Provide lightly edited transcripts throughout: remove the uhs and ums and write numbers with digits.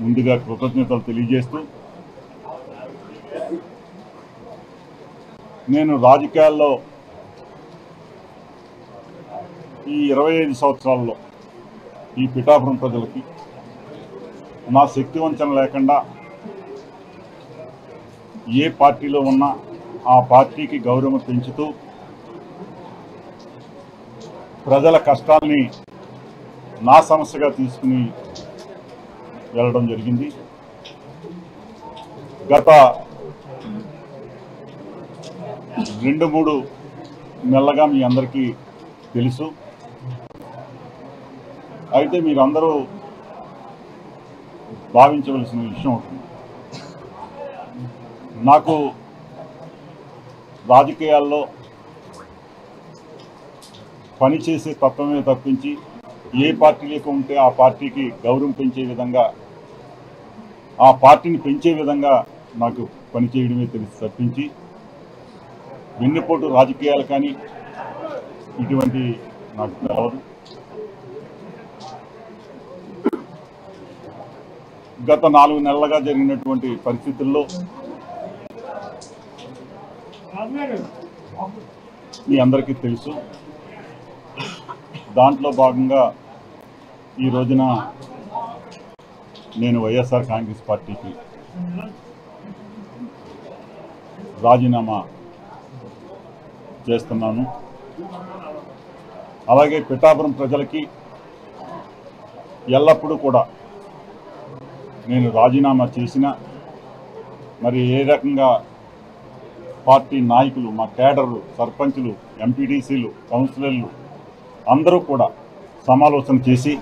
ముందుగా కృతజ్ఞతలు తెలియజేస్తూ నేను రాజకీయాల్లో ఈ 25 సంవత్సరాల్లో ఈ పిఠాపురం ప్రజలకి నా శక్తి వంచన లేకుండా ఏ పార్టీలో ఉన్నా ఆ పార్టీకి గౌరవం పెంచుతూ ప్రజల కష్టాల్ని నా సమస్యగా తీసుకుని వెళ్ళడం జరిగింది. గత 2-3 నెలలుగా మీ అందరికీ తెలుసు. అయితే మీరందరూ భావించవలసిన విషయం ఉంటుంది. నాకు రాజకీయాల్లో పనిచేసే తత్వమే తప్పించి ఏ పార్టీలకు ఉంటే ఆ పార్టీకి గౌరవం పెంచే విధంగా ఆ పార్టీని పెంచే విధంగా నాకు పనిచేయడమే తెలిసి తప్పించి వెన్నుపోటు రాజకీయాలు కానీ ఇటువంటి నాకు తెలవదు. గత 4 నెలలుగా జరిగినటువంటి పరిస్థితుల్లో మీ అందరికీ తెలుసు. దాంట్లో భాగంగా ఈ రోజున నేను వైఎస్ఆర్ కాంగ్రెస్ పార్టీకి రాజీనామా చేస్తున్నాను. అలాగే పిఠాపురం ప్రజలకి ఎల్లప్పుడూ కూడా నేను రాజీనామా చేసిన మరి ఏ రకంగా పార్టీ నాయకులు, మా కేడర్లు, సర్పంచులు, ఎంపీటీసీలు, కౌన్సిలర్లు అందరూ కూడా సమాలోచన చేసి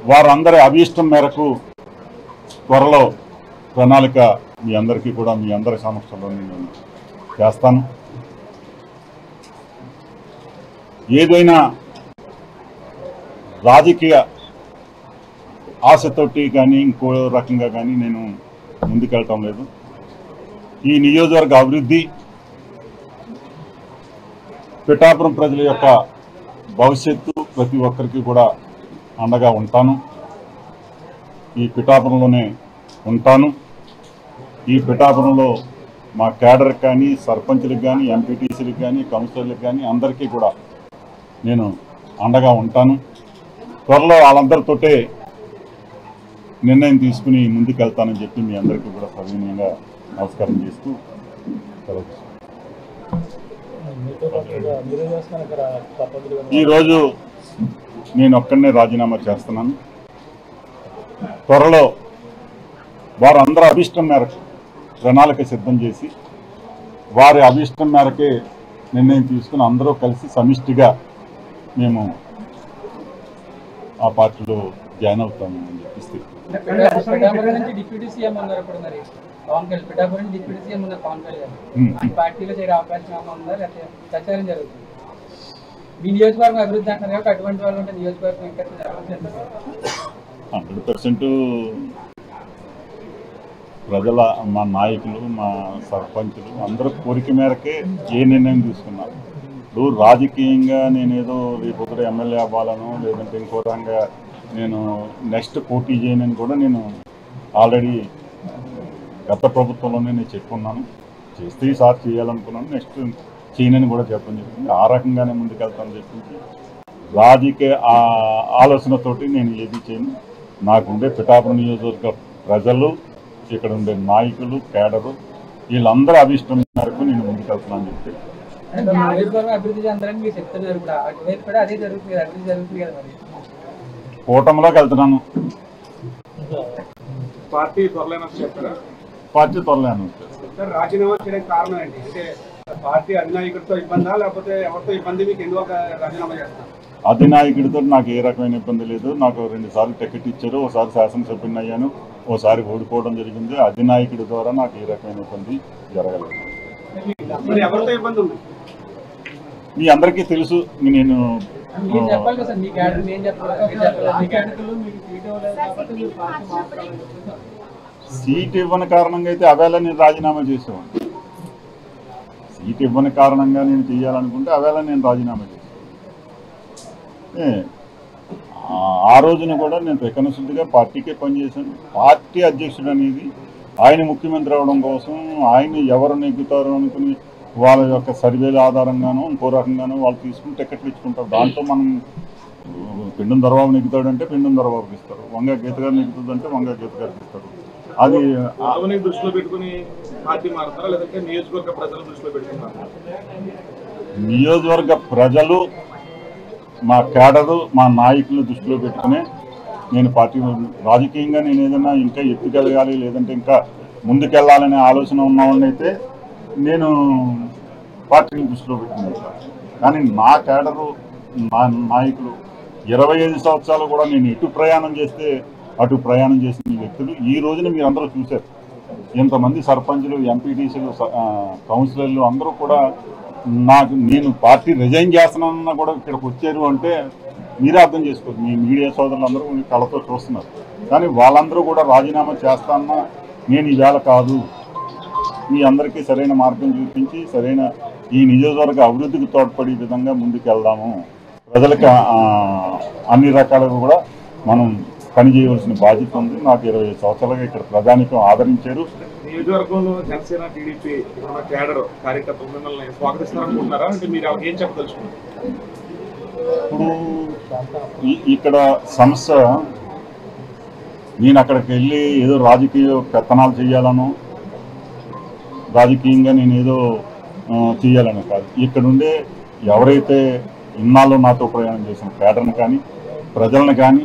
వారందరి అభీష్టం మేరకు త్వరలో ప్రణాళిక మీ అందరికీ కూడా మీ అందరి సమక్షంలో నేను చేస్తాను. ఏదైనా రాజకీయ ఆశతోటి కానీ ఇంకో రకంగా కానీ నేను ముందుకెళ్ళటం లేదు. ఈ నియోజకవర్గ అభివృద్ధి, పిఠాపురం ప్రజల యొక్క భవిష్యత్తు ప్రతి ఒక్కరికి కూడా అండగా ఉంటాను. ఈ పిఠాపురంలోనే ఉంటాను. ఈ పిఠాపురంలో మా కేడర్కి కానీ, సర్పంచులకు కానీ, ఎంపీటీసీలకు కానీ, కౌన్సిలర్లకు కానీ అందరికీ కూడా నేను అండగా ఉంటాను. త్వరలో వాళ్ళందరితోటే నిర్ణయం తీసుకుని ముందుకెళ్తానని చెప్పి మీ అందరికీ కూడా సవినయంగా నమస్కారం చేస్తూ ఈరోజు నేను ఒక్కడనే రాజీనామా చేస్తున్నాను. త్వరలో వారందరూ అభిష్టం మేరకు ప్రణాళిక సిద్ధం చేసి వారి అభిష్టం మేరకే నిర్ణయం తీసుకుని అందరూ కలిసి సమిష్టిగా మేము ఆ పార్టీలో జాయిన్ అవుతామని చెప్పిస్తే పార్టీలో చేరే అవకాశం ఉందా, లేకపోతే ప్రచారం జరుగుతుంది? మీ నియోజకవర్గం అభివృద్ధి అంటారు కాబట్టి అటువంటి వాళ్ళు ఉంటే నియోజకవర్గం ఇంకా 100% ప్రజల, మా నాయకులు, మా సర్పంచులు అందరూ కోరిక మేరకే ఏ నిర్ణయం తీసుకున్నారు. ఇప్పుడు రాజకీయంగా నేనేదో రేపు ఒకటి ఎమ్మెల్యే అవ్వాలను, లేదంటే ఇంకో రకంగా నేను నెక్స్ట్ పోటీ చేయనని కూడా నేను ఆల్రెడీ గత ప్రభుత్వంలోనే నేను చెప్పుకున్నాను. చేస్తే ఈసారి చేయాలనుకున్నాను, నెక్స్ట్ చేయనని కూడా చెప్పడం జరిగింది. ఆ రకంగానే ముందుకెళ్తానని చెప్పింది. రాజకీయ ఆలోచనతోటి నేను ఏది చేయను. నాకుండే పిఠాపురం నియోజకవర్గ ప్రజలు, ఇక్కడ ఉండే నాయకులు, కేడరు వీళ్ళందరూ అభిష్టం మేరకు నేను ముందుకెళ్తున్నాను చెప్పి కూటమిలోకి వెళ్తున్నాను. పార్టీ త్వరలో చెప్తారా? పార్టీ త్వరలో రాజీనామా చేయడానికి కారణం ఏంటి? అంటే పార్టీ అధినాయకుడితో ఇబ్బందా, లేకపోతే ఎవరితో ఇబ్బంది? మీకు ఎందుకు రాజీనామా చేస్తారు? అధినాయకుడితో నాకు ఏ రకమైన ఇబ్బంది లేదు. నాకు 2 సార్లు టికెట్ ఇచ్చారు. ఒకసారి శాసనసభ్యుని అయ్యాను, ఓసారి ఓడిపోవడం జరిగింది. అధినాయకుడి ద్వారా నాకు ఏ రకమైన ఇబ్బంది జరగలేదు. ఎవరితో ఇబ్బంది ఉంది మీ అందరికీ తెలుసు. నేను సీట్ ఇవ్వని కారణంగా అయితే అవేళ నేను రాజీనామా చేసేవాడిని. సీట్ ఇవ్వని కారణంగా నేను చేయాలనుకుంటే అవేళ నేను రాజీనామా చేసేవాడిని. ఆ రోజున కూడా నేను త్రికరణ పార్టీకే పనిచేశాను. పార్టీ అధ్యక్షుడు అనేది ఆయన ముఖ్యమంత్రి అవడం కోసం ఆయన ఎవరు నెగ్గుతారు అనుకుని వాళ్ళ యొక్క సర్వేల ఆధారంగానో ఇంకో రకంగానో వాళ్ళు తీసుకుని టికెట్లు ఇచ్చుకుంటారు. దాంట్లో మనం పిండం దొరబాబు నెగ్గుతాడంటే పిండం దొరబాబుకి ఇస్తారు, వంగ గీత గారు నెగ్గుతుందంటే వంగ గీత గారికి ఇస్తారు. అది దృష్టిలో పెట్టుకుని పార్టీ మారుతారా లేదంటే నియోజకవర్గ ప్రజల దృష్టిలో పెట్టుకున్నారా? నియోజకవర్గ ప్రజలు, మా కేడరు, మా నాయకులను దృష్టిలో పెట్టుకుని నేను పార్టీ రాజకీయంగా నేను ఏదైనా ఇంకా ఎత్తుకెళ్ళగాలి లేదంటే ఇంకా ముందుకెళ్ళాలనే ఆలోచన ఉన్నవాడిని అయితే నేను పార్టీని దృష్టిలో పెట్టుకున్నాను. కానీ నా కేడరు, నా నాయకులు 25 సంవత్సరాలు కూడా నేను ఎటు ప్రయాణం చేస్తే అటు ప్రయాణం చేసిన వ్యక్తులు ఈ రోజున మీరు అందరూ చూశారు. ఇంతమంది సర్పంచులు, ఎంపీటీసీలు, కౌన్సిలర్లు అందరూ కూడా నేను పార్టీ రిజైన్ చేస్తున్నానన్నా కూడా ఇక్కడికి వచ్చారు అంటే మీరే అర్థం చేసుకోవచ్చు. మీ మీడియా సోదరులందరూ మీ కళ్ళతో చూస్తున్నారు. కానీ వాళ్ళందరూ కూడా రాజీనామా చేస్తానన్నా నేను ఈవేళ కాదు, మీ అందరికీ సరైన మార్గం చూపించి సరైన ఈ నియోజకవర్గ అభివృద్ధికి తోడ్పడే విధంగా ముందుకు వెళ్దాము, ప్రజలకు అన్ని రకాలుగా కూడా మనం పనిచేయవలసిన బాధ్యత ఉంది. నాకు 25 సంవత్సరాలుగా ఇక్కడ ప్రజానికం ఆదరించారు. నియోజకవర్గంలో జనసేన, టీడీపీ కేడర్ కార్యకర్తలు మిమ్మల్ని స్వాగతిస్తారనుకుంటున్నారా? అంటే మీరు ఏం చెప్పదలుచుకున్నారు? ఇప్పుడు ఇక్కడ సమస్య, నేను అక్కడికి వెళ్ళి ఏదో రాజకీయ పెత్తనాలు చేయాలనో రాజకీయంగా నేను ఏదో చేయాలని కాదు. ఇక్కడుండే ఎవరైతే ఇన్నాళ్ళు నాతో ప్రయాణం చేసిన కేడర్ని కానీ ప్రజలను కానీ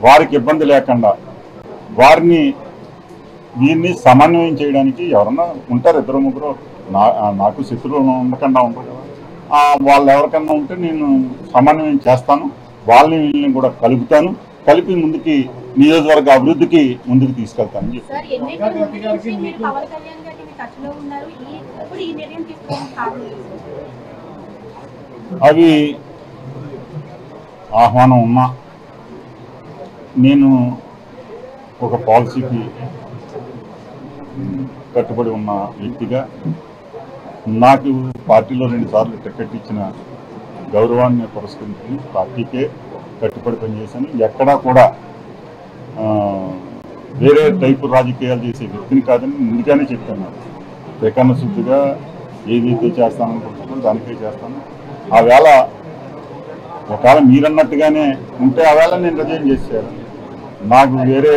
వారికి ఇబ్బంది లేకుండా దీన్ని సమన్వయం చేయడానికి ఎవరన్నా ఉంటారు, 2-3 నాకు శత్రువులు ఉండకుండా ఉంటారు. వాళ్ళు ఎవరికన్నా ఉంటే నేను సమన్వయం చేస్తాను, వాళ్ళని వీళ్ళని కూడా కలుపుతాను, కలిపి ముందుకి నియోజకవర్గ అభివృద్ధికి ముందుకు తీసుకెళ్తాను చెప్పి. అవి ఆహ్వానం ఉన్నా నేను ఒక పాలసీకి కట్టుబడి ఉన్న వ్యక్తిగా నాకు పార్టీలో 2 సార్లు టికెట్ ఇచ్చిన గౌరవాన్ని పురస్కరించుకుని పార్టీకే కట్టుబడి పనిచేశాను. ఎక్కడా కూడా వేరే టైపు రాజకీయాలు చేసే వ్యక్తిని కాదని ముందుగానే చెప్పాను. త్రికరణ శుద్ధిగా ఏదైతే చేస్తాననుకుంటున్నానో దానికే చేస్తాను. ఆ వేళ ఒకవేళ మీరన్నట్టుగానే ఉంటే ఆ వేళ నేను రిజైన్ చేశాను. నాకు వేరే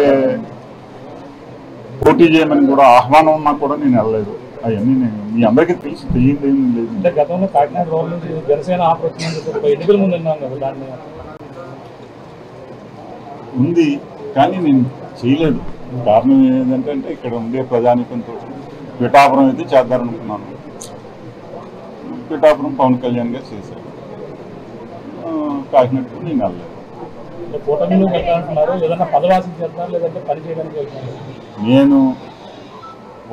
పోటీ చేయమని కూడా ఆహ్వానం ఉన్నా కూడా నేను వెళ్ళలేదు. అవన్నీ నేను మీ అందరికీ తెలిసి తెలియదు ఏం లేదు. అంటే గతంలో కాకినాడ రోడ్ నుంచి జనసేన ఎన్నికల ముందు ఉన్నాం కదా, దాన్ని ఉంది కానీ నేను చేయలేదు. కారణం ఏంటంటే ఇక్కడ ఉండే ప్రజానికంతో పిఠాపురం అయితే చేద్దారనుకున్నాను. పిఠాపురం పవన్ కళ్యాణ్ గారు చేశారు, కాకినాడకు నేను వెళ్ళలేదు. కూటమిలో వెళ్తానంటున్నారు, ఏదైనా పదవాసి చేస్తారు లేదంటే పని చేయడానికి వెళ్తున్నారు. నేను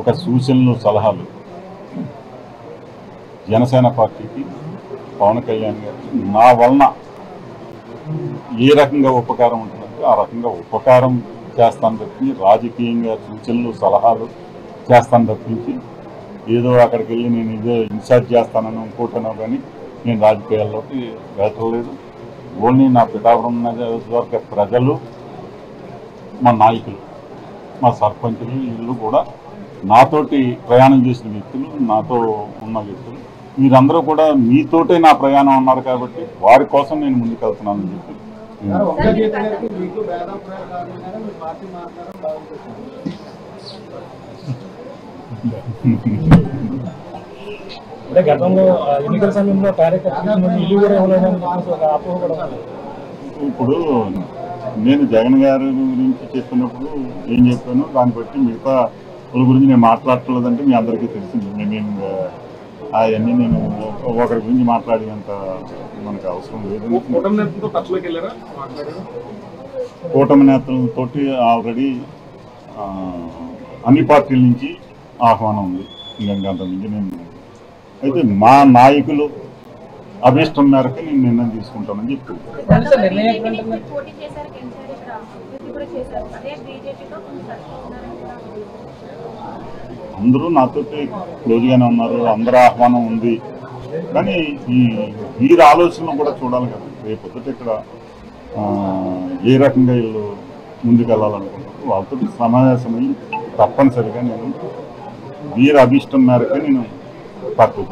ఒక సూచనలు, సలహాలు జనసేన పార్టీకి, పవన్ కళ్యాణ్ గారికి నా వలన ఏ రకంగా ఉపకారం ఉంటుందంటే ఆ రకంగా ఉపకారం చేస్తాను తప్పించి, రాజకీయంగా సూచనలు, సలహాలు చేస్తాను తప్పించి ఏదో అక్కడికి వెళ్ళి నేను ఇదే ఇన్ఛార్జ్ చేస్తానని ఇంకోటనో కానీ నేను రాజకీయాల్లోకి వెళ్ళలేదు. ఓన్లీ నా పిఠాపురం నియోజకవర్గ ప్రజలు, మా నాయకులు, మా సర్పంచులు, వీళ్ళు కూడా నాతోటి ప్రయాణం చేసిన వ్యక్తులు, నాతో ఉన్న వ్యక్తులు, మీరందరూ కూడా మీతోటే నా ప్రయాణం ఉన్నారు కాబట్టి వారి కోసం నేను ముందుకు వెళ్తున్నానని చెప్పి. అంటే గతంలో ఎన్నికల సమయంలో కార్యకర్తలు ఇల్లు కూడా ఇవ్వలేదని ఒక అపోహ కూడా ఉంది. ఇప్పుడు నేను జగన్ గారి గురించి చెప్పినప్పుడు ఏం చెప్పాను, దాన్ని బట్టి మిగతా వాళ్ళ గురించి నేను మాట్లాడలేదంటే మీ అందరికీ తెలిసింది. నేను అవన్నీ నేను ఒకరి గురించి మాట్లాడేంత మనకు అవసరం లేదు. కూటమి నేతలతో ఆల్రెడీ అన్ని పార్టీల నుంచి ఆహ్వానం ఉంది. ఇంకంతకుమించి నేను అయితే మా నాయకులు అభిష్టం మేరకు నేను నిర్ణయం తీసుకుంటానని చెప్పి అందరూ నాతో క్లోజ్గానే ఉన్నారు, అందరూ ఆహ్వానం ఉంది. కానీ వీరి ఆలోచనలు కూడా చూడాలి కదా. రేపొద్దుట ఇక్కడ ఏ రకంగా వీళ్ళు ముందుకు వెళ్ళాలనుకుంటారు వాళ్ళతో సమావేశమై తప్పనిసరిగా నేను వీరి అభిష్టం మేరకు నేను పార్టీ